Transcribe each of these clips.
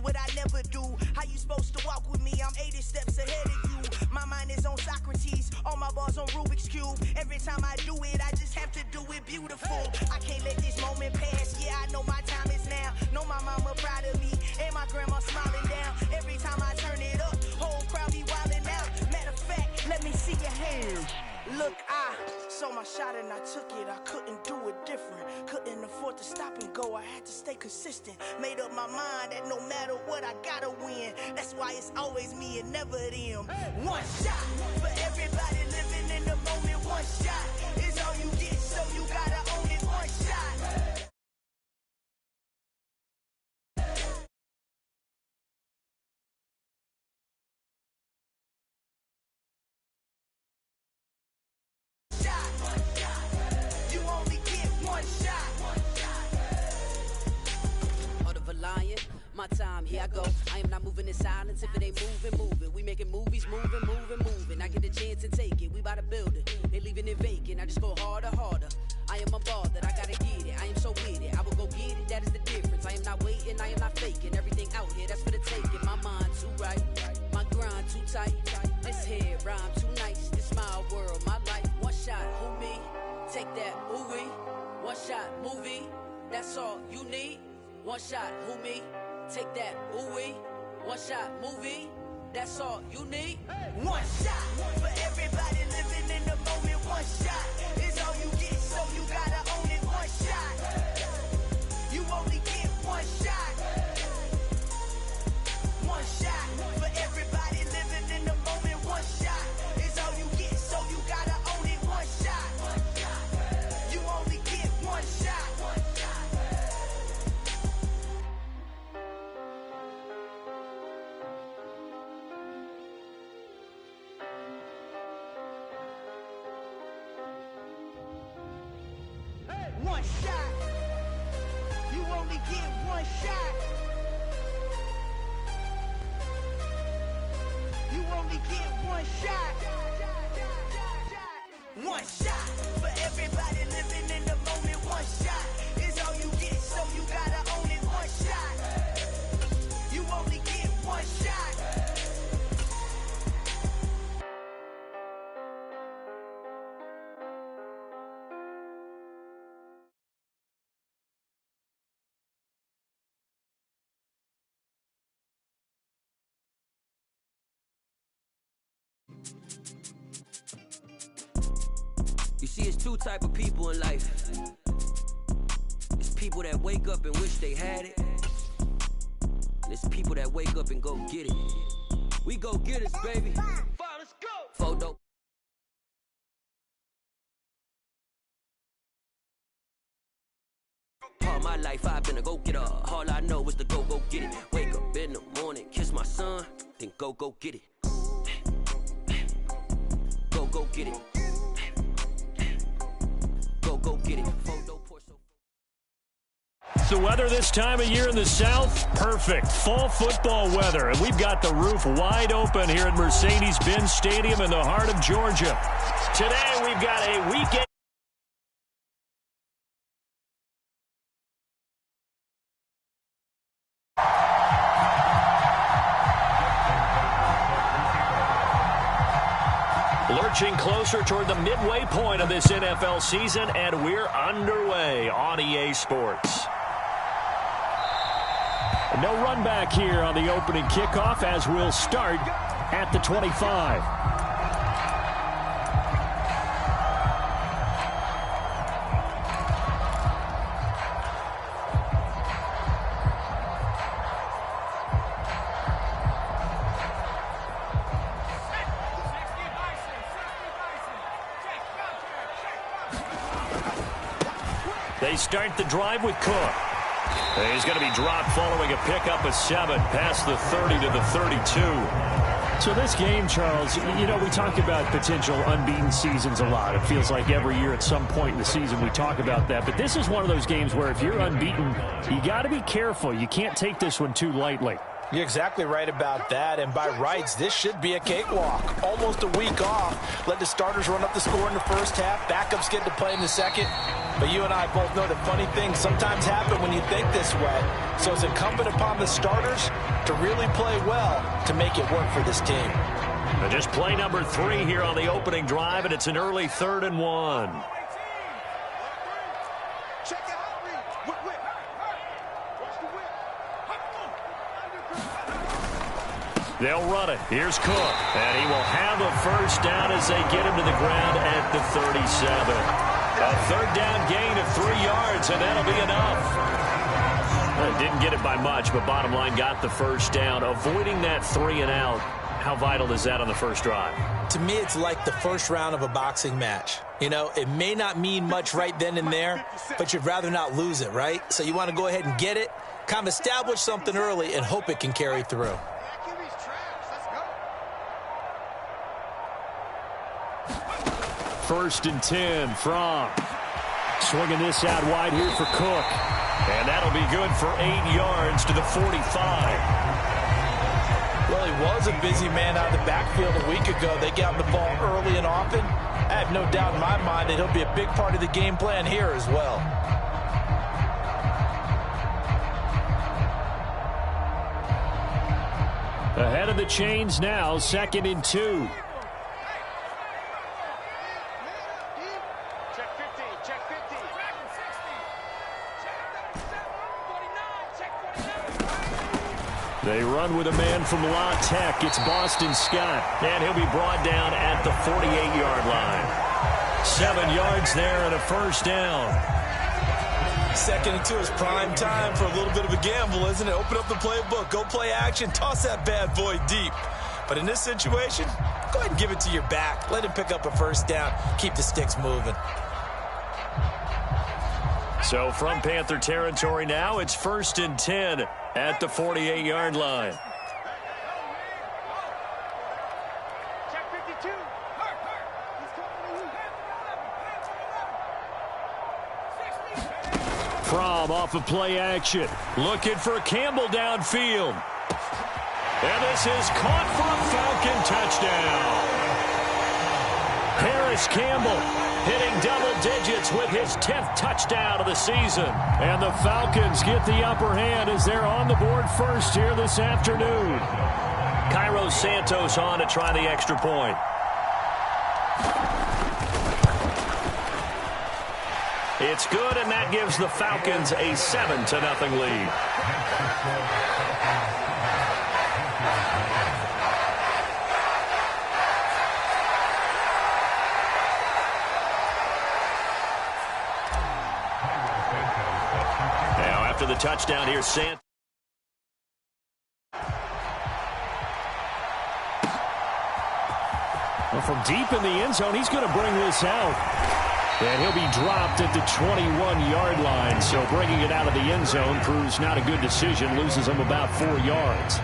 what I never do. How you supposed to walk with me? I'm 80 steps ahead of you. My mind is on Socrates, all my bars on Rubik's Cube. Every time I do it, I just have to do it beautiful. I can't let this moment pass, yeah, I know my time is now. Know my mama proud of me, and my grandma smiling down. Every time I turn it up, whole crowd be wildin' out. Matter of fact, let me see your hands. Look, I saw my shot and I took it. I couldn't do it different. Couldn't afford to stop and go. I had to stay consistent. Made up my mind that no matter what, I gotta win. That's why it's always me and never them. One shot for everybody living in the moment. One shot is all you get, so you gotta own it. One shot. My time, here I go. I am not moving in silence. If it ain't moving, move it. We making movies, moving. I get a chance to take it. We bout to build it. They leaving it vacant. I just go harder. I am a ball that I gotta get it. I am so with it. I will go get it. That is the difference. I am not waiting. I am not faking. Everything out here, that's for the taking. My mind too right. My grind too tight. This head rhyme too nice. This my world, my life. One shot, who me? Take that, ooh wee. One shot, movie. That's all you need. One shot, who me? Take that, ooh-wee, one shot, movie, that's all you need. One shot for everybody living in the moment. One shot is all you get, so you gotta own it. One shot, you only get one shot. One shot for everybody living in the moment. One shot is all you get, so you gotta own it. One shot, you only get one shot. One shot. You only get one shot. You only get one shot. One shot for everybody living in the moment. One shot is all you get, so you gotta own it. One shot. You only get one shot. You see, it's two type of people in life. It's people that wake up and wish they had it. And it's people that wake up and go get it. We go get it, baby. Let's go. Photo. All my life I've been a go-getter. All I know is to go get it. Wake up in the morning, kiss my son, then go get it. Go get it. Go get it. The weather this time of year in the South, perfect. Fall football weather. And we've got the roof wide open here at Mercedes-Benz Stadium in the heart of Georgia. Today we've got a weekend. Lurching closer toward the midway point of this NFL season, and we're underway on EA Sports. No run back here on the opening kickoff as we'll start at the 25. They start the drive with Cook. He's going to be dropped following a pickup of 7 past the 30 to the 32. So this game, Charles, you know, we talk about potential unbeaten seasons a lot. It feels like every year at some point in the season we talk about that. But this is one of those games where if you're unbeaten, you got to be careful. You can't take this one too lightly. You're exactly right about that, and by rights, this should be a cakewalk. Almost a week off. Let the starters run up the score in the first half. Backups get to play in the second. But you and I both know that funny things sometimes happen when you think this way. So it's incumbent upon the starters to really play well to make it work for this team. Just play number 3 here on the opening drive, and it's an early 3rd and 1. They'll run it. Here's Cook. And he will have a first down as they get him to the ground at the 37. A 3rd down gain of 3 yards, and that'll be enough. Didn't get it by much, but bottom line got the first down. Avoiding that 3 and out, how vital is that on the first drive? To me, it's like the first round of a boxing match. You know, it may not mean much right then and there, but you'd rather not lose it, right? So you want to go ahead and get it, kind of establish something early, and hope it can carry through. 1st and 10 from. Swinging this out wide here for Cook. And that'll be good for 8 yards to the 45. Well, he was a busy man out of the backfield a week ago. They got the ball early and often. I have no doubt in my mind that he'll be a big part of the game plan here as well. Ahead of the chains now, 2nd and 2. They run with a man from La Tech. It's Boston Scott. And he'll be brought down at the 48-yard line. 7 yards there and a first down. 2nd and 2 is prime time for a little bit of a gamble, isn't it? Open up the playbook, go play action, toss that bad boy deep. But in this situation, go ahead and give it to your back. Let him pick up a first down. Keep the sticks moving. So from Panther territory now, it's 1st and 10 at the 48-yard line. From off of play action. Looking for Campbell downfield. And this is caught for a Falcon touchdown. Harris Campbell hitting double digits with his 10th touchdown of the season. And the Falcons get the upper hand as they're on the board first here this afternoon. Cairo Santos on to try the extra point. It's good, and that gives the Falcons a 7-0 lead. Now after the touchdown here, Santos. Well, from deep in the end zone, he's going to bring this out. And he'll be dropped at the 21-yard line. So bringing it out of the end zone proves not a good decision. Loses him about 4 yards.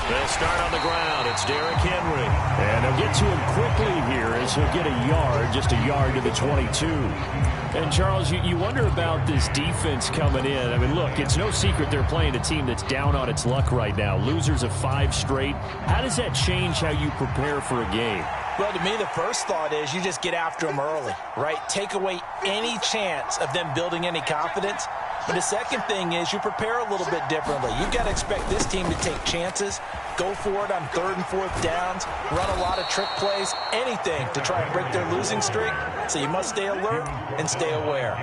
They'll start on the ground. It's Derrick Henry. And they'll get to him quickly here as he'll get a yard, just a yard to the 22. And, Charles, you wonder about this defense coming in. I mean, look, it's no secret they're playing a team that's down on its luck right now. Losers of 5 straight. How does that change how you prepare for a game? Well, to me, the first thought is you just get after them early, right? Take away any chance of them building any confidence. But the second thing is you prepare a little bit differently. You've got to expect this team to take chances, go for it on 3rd and 4th downs, run a lot of trick plays, anything to try and break their losing streak. So you must stay alert and stay aware.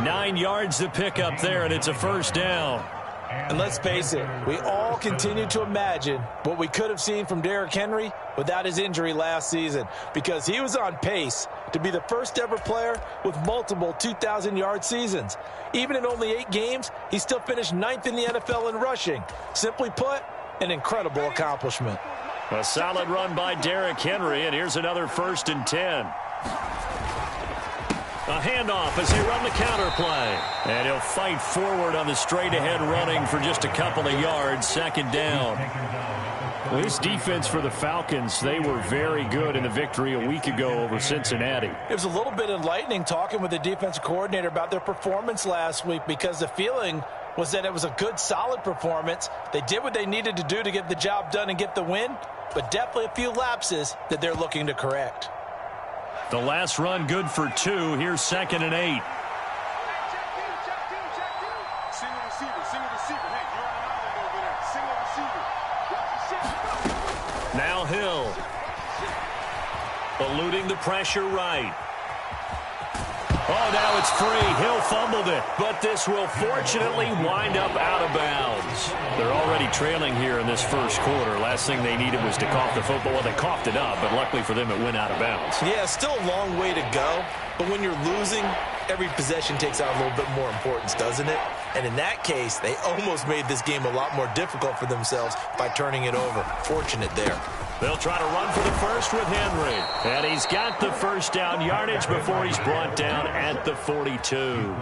9 yards to pick up there, and it's a first down. And let's face it, we all continue to imagine what we could have seen from Derrick Henry without his injury last season, because he was on pace to be the first ever player with multiple 2,000-yard seasons. Even in only 8 games, he still finished 9th in the NFL in rushing. Simply put, an incredible accomplishment. A solid run by Derrick Henry, and here's another 1st and 10. A handoff as they run the counter play. And he'll fight forward on the straight-ahead running for just a couple of yards. Second down. Well, this defense for the Falcons, they were very good in the victory a week ago over Cincinnati. It was a little bit enlightening talking with the defensive coordinator about their performance last week, because the feeling was that it was a good, solid performance. They did what they needed to do to get the job done and get the win, but definitely a few lapses that they're looking to correct. The last run good for 2. Here's 2nd and 8. Now Hill. Eluding the pressure right. Oh, now it's free. Hill fumbled it, but this will fortunately wind up out of bounds. They're already trailing here in this first quarter. Last thing they needed was to cough the football. Well, they coughed it up, but luckily for them, it went out of bounds. Yeah, still a long way to go, but when you're losing, every possession takes on a little bit more importance, doesn't it? And in that case, they almost made this game a lot more difficult for themselves by turning it over. Fortunate there. They'll try to run for the first with Henry. And he's got the first down yardage before he's brought down at the 42.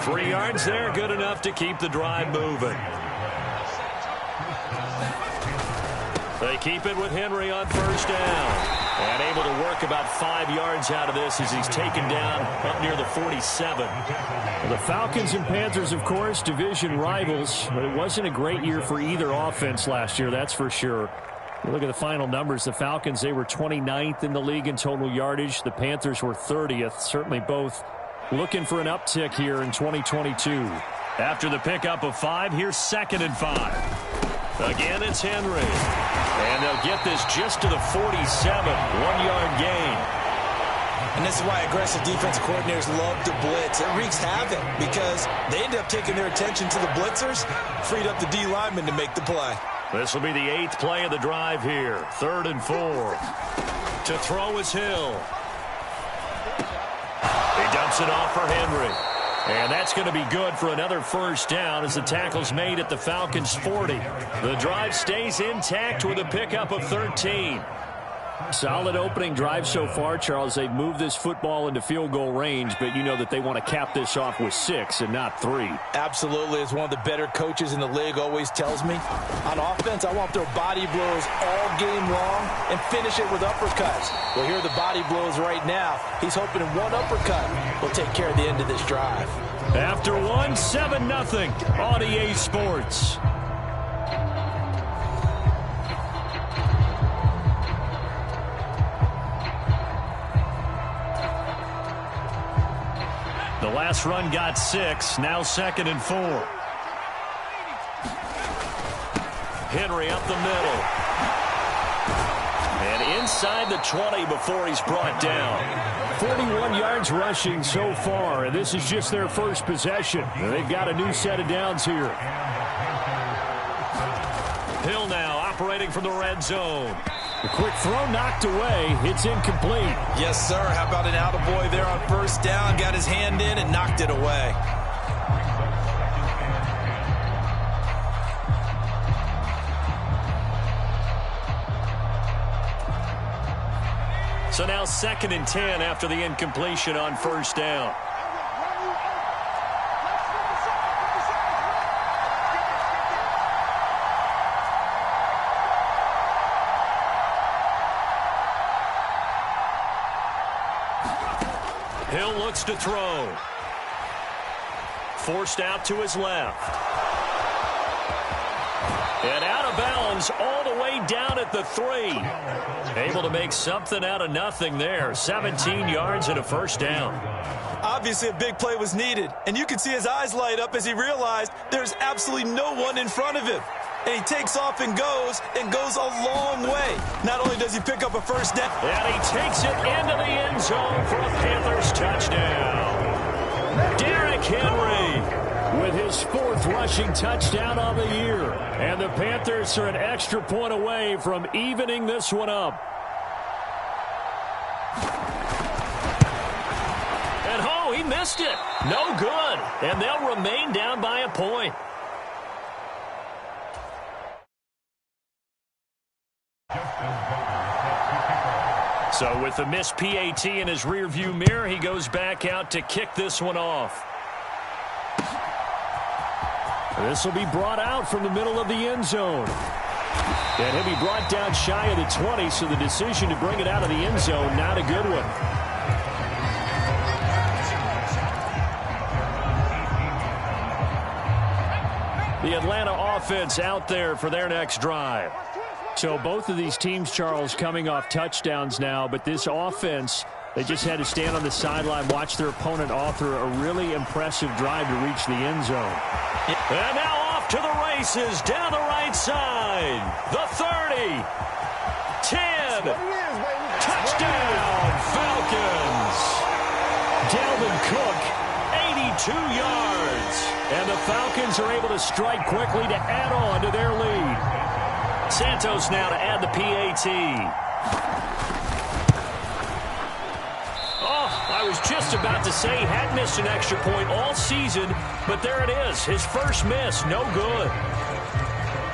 3 yards there, good enough to keep the drive moving. They keep it with Henry on first down. And able to work about 5 yards out of this as he's taken down up near the 47. Well, the Falcons and Panthers, of course, division rivals. But it wasn't a great year for either offense last year, that's for sure. You look at the final numbers. The Falcons, they were 29th in the league in total yardage. The Panthers were 30th. Certainly both looking for an uptick here in 2022. After the pickup of 5, here's 2nd and 5. Again, it's Henry. And they'll get this just to the 47. 1-yard gain. And this is why aggressive defensive coordinators love to blitz. It wreaks havoc because they end up taking their attention to the blitzers, freed up the D lineman to make the play. This will be the 8th play of the drive here. 3rd and 4. To throw is Hill. He dumps it off for Henry. And that's going to be good for another first down as the tackle's made at the Falcons' 40. The drive stays intact with a pickup of 13. Solid opening drive so far, Charles. They've moved this football into field goal range, but you know that they want to cap this off with 6 and not 3. Absolutely. As one of the better coaches in the league always tells me, on offense, I want their body blows all game long and finish it with uppercuts. Well, here are the body blows right now. He's hoping in one uppercut will take care of the end of this drive. After 1, 7-0 on EA Sports. The last run got 6. Now 2nd and 4. Henry up the middle. And inside the 20 before he's brought down. 41 yards rushing so far, and this is just their first possession. They've got a new set of downs here. Hill now operating from the red zone. The quick throw knocked away. It's incomplete. Yes, sir. How about an attaboy there on first down? Got his hand in and knocked it away. So now 2nd and 10 after the incompletion on first down. Hill looks to throw. Forced out to his left. And out of bounds all the way down at the 3. Able to make something out of nothing there. 17 yards and a first down. Obviously a big play was needed, and you can see his eyes light up as he realized there's absolutely no one in front of him. And he takes off and goes a long way. Not only does he pick up a first down, and he takes it into the end zone for a Panthers touchdown. Derrick Henry with his 4th rushing touchdown on the year. And the Panthers are an extra point away from evening this one up. And oh, he missed it. No good. And they'll remain down by a point. So with the missed PAT in his rearview mirror, he goes back out to kick this one off. This will be brought out from the middle of the end zone. And he'll be brought down shy of the 20, so the decision to bring it out of the end zone, not a good one. The Atlanta offense out there for their next drive. So both of these teams, Charles, coming off touchdowns now, but this offense, they just had to stand on the sideline, watch their opponent author a really impressive drive to reach the end zone. And now off to the races, down the right side. The 30. 10. Touchdown, Falcons. Dalvin Cook, 82 yards. And the Falcons are able to strike quickly to add on to their lead. Santos now to add the PAT. Oh, I was just about to say he had missed an extra point all season, but there it is. His first miss, no good.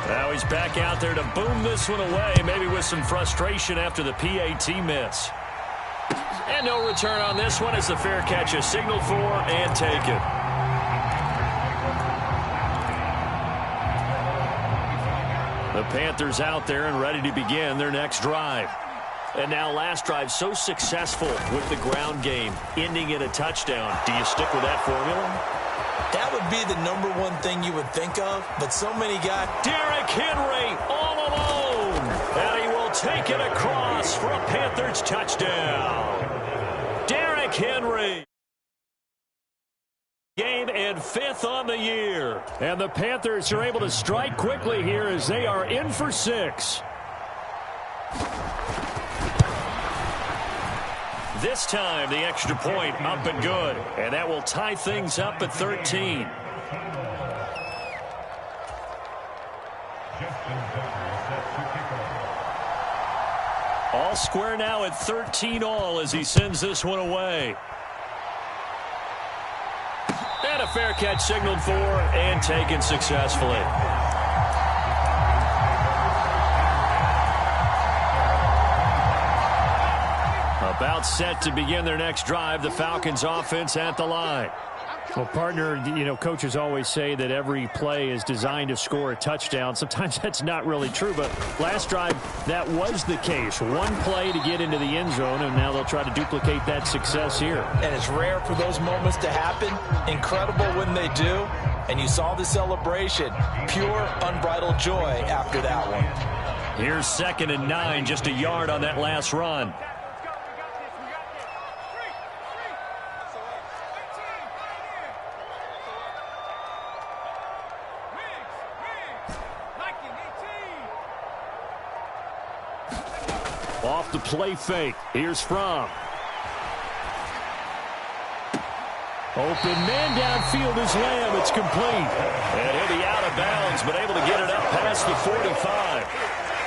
Now he's back out there to boom this one away, maybe with some frustration after the PAT miss. And no return on this one as the fair catch is signaled for and taken. The Panthers out there and ready to begin their next drive. And now last drive so successful with the ground game, ending in a touchdown. Do you stick with that formula? That would be the #1 thing you would think of, but so many guys. Derrick Henry all alone. And he will take it across for a Panthers touchdown. Derrick Henry. Game and 5th on the year. And the Panthers are able to strike quickly here as they are in for 6. This time, the extra point up and good. And that will tie things up at 13. All square now at 13 all as he sends this one away. And a fair catch signaled for and taken successfully. About set to begin their next drive, the Falcons offense at the line. Well, partner, you know, coaches always say that every play is designed to score a touchdown. Sometimes that's not really true, but last drive, that was the case. One play to get into the end zone, and now they'll try to duplicate that success here. And it's rare for those moments to happen. Incredible when they do. And you saw the celebration. Pure, unbridled joy after that one. Here's 2nd and 9, just a yard on that last run. Off the play fake. Here's Fromm. Open man downfield is Lamb. It's complete. And he'll be out of bounds, but able to get it up past the 45.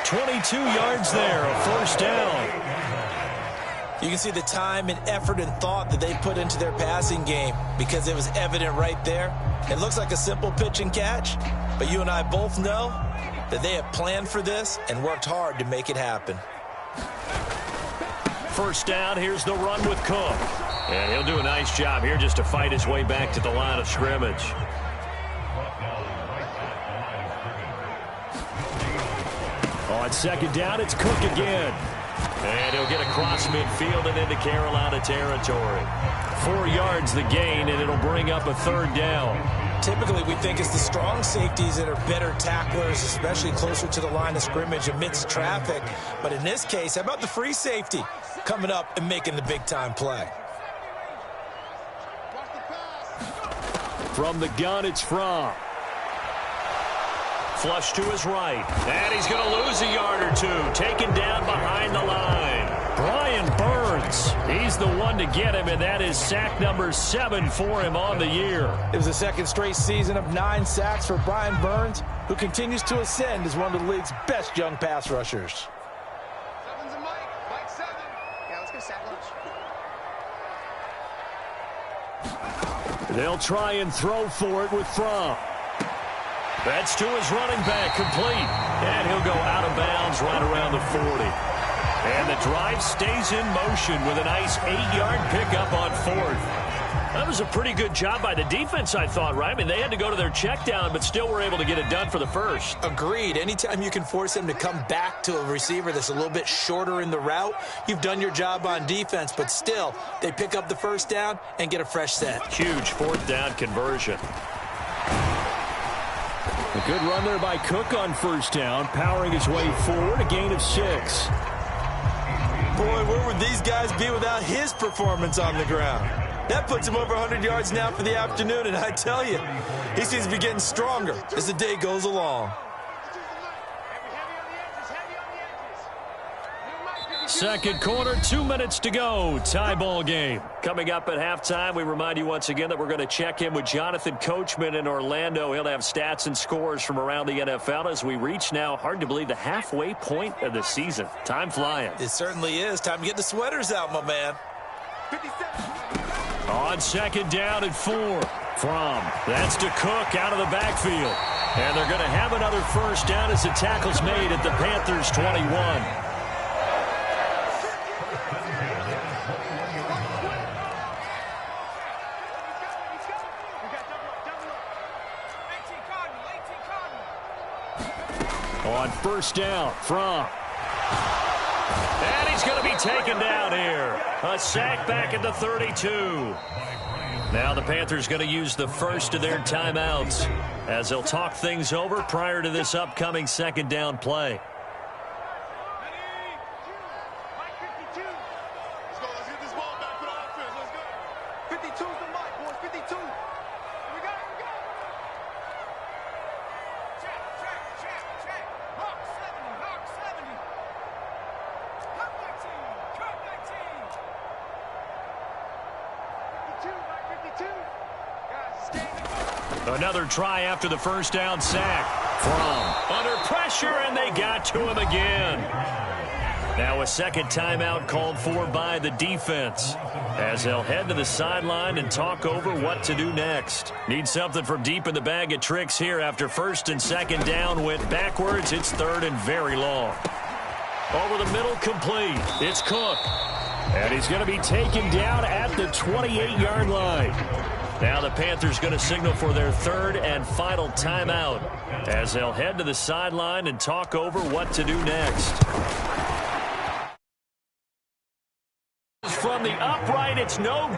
22 yards there, a first down. You can see the time and effort and thought that they put into their passing game because it was evident right there. It looks like a simple pitch and catch, but you and I both know that they have planned for this and worked hard to make it happen. First down, here's the run with Cook. And he'll do a nice job here just to fight his way back to the line of scrimmage. On 2nd down, it's Cook again. And he'll get across midfield and into Carolina territory. 4 yards the gain, and it'll bring up a 3rd down. Typically, we think it's the strong safeties that are better tacklers, especially closer to the line of scrimmage amidst traffic. But in this case, how about the free safety coming up and making the big-time play? From the gun, it's Fromm. Flush to his right. And he's going to lose a yard or two. Taken down behind the line. Brian Burns. He's the one to get him, and that is sack number 7 for him on the year. It was the 2nd straight season of 9 sacks for Brian Burns, who continues to ascend as one of the league's best young pass rushers. They'll try and throw for it with Fromm. That's to his running back, complete. And he'll go out of bounds right around the 40. And the drive stays in motion with a nice 8-yard pickup on 4th. That was a pretty good job by the defense, I thought, right? I mean, they had to go to their check down, but still were able to get it done for the first. Agreed. Anytime you can force them to come back to a receiver that's a little bit shorter in the route, you've done your job on defense, but still, they pick up the first down and get a fresh set. Huge 4th down conversion. A good run there by Cook on 1st down, powering his way forward, a gain of 6. Boy, where would these guys be without his performance on the ground? That puts him over 100 yards now for the afternoon, and I tell you, he seems to be getting stronger as the day goes along. Second quarter, 2 minutes to go. Tie ball game. Coming up at halftime, we remind you once again that we're going to check in with Jonathan Coachman in Orlando. He'll have stats and scores from around the NFL as we reach now, hard to believe, the halfway point of the season. Time flying. It certainly is. Time to get the sweaters out, my man. 57. On 2nd down and 4. That's to Cook out of the backfield. And they're going to have another first down as the tackle's made at the Panthers' 21. On 1st down, and he's going to be taken down here. A sack back at the 32. Now the Panthers going to use the first of their timeouts as they'll talk things over prior to this upcoming 2nd down play. Another try after the first down sack. Under pressure, and they got to him again. Now a second timeout called for by the defense as they'll head to the sideline and talk over what to do next. Need something from deep in the bag of tricks here after 1st and 2nd down went backwards. It's 3rd and very long. Over the middle, complete. It's Cook. And he's going to be taken down at the 28-yard line. Now the Panthers going to signal for their 3rd and final timeout as they'll head to the sideline and talk over what to do next. From the upright, it's no